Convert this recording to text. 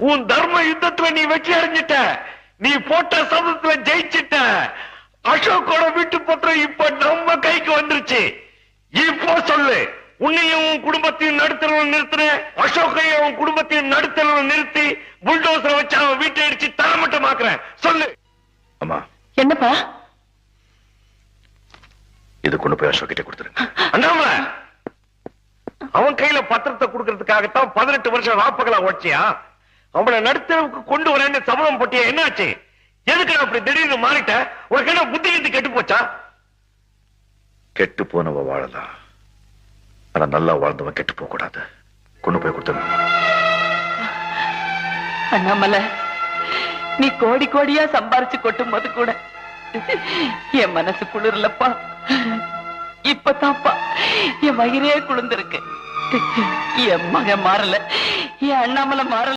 உன் தர்ம யுத்தத்துல நீ வெற்றி அடைஞ்சிட்ட. நீ போட்ட சபதத்துல ஜெயிச்சிட்ட. அசோக்கோட வீட்டு பத்திரம் இப்ப நம்ம கைக்கு வந்துருச்சு. இப்போ சொல்லு, உன்னையும் உன் குடும்பத்தையும் நடுத்தரவு நிறுத்தின, அசோக்கையும் உன் குடும்பத்தையும் நடுத்தரவு நிறுத்தி புல்டோசரை வச்சு அவன் வீட்டை அடிச்சு தரமட்டமாக்குறேன். சொல்லு. அம்மா, என்னப்பா? இது கொண்டு போய் அசோக் கிட்ட கொடுத்துருங்க. அண்ணாமலை, அவன் கையில பத்திரத்தை கொடுக்கறதுக்காகத்தான் 18 வருஷம் ராப்பகலா ஓடிச்சியா? அவனை நடுத்தரவுக்கு கொண்டு வரேன்னு சபதம் போட்டியா? என்னாச்சு? எதுக்கு நான் அப்படி திடீர்னு மாறிட்ட? உனக்கு என்ன புத்தி கித்தி கெட்டு போச்சா? கெட்டு போனவ வாழலாம், ஆனா நல்லா வாழ்ந்தவன் கெட்டு போக கூடாது. கொண்டு போய் கொடுத்துருங்க. அண்ணாமலை, நீ கோடி கோடியா சம்பாரிச்சு கொட்டும் போது கூட என் மனசு குளிரலப்பா. இப்பதான்ப்பா என் வயிறே குளிர்ந்திருக்கு. என் மகன் மாறல, என் அண்ணாமலை மாறல.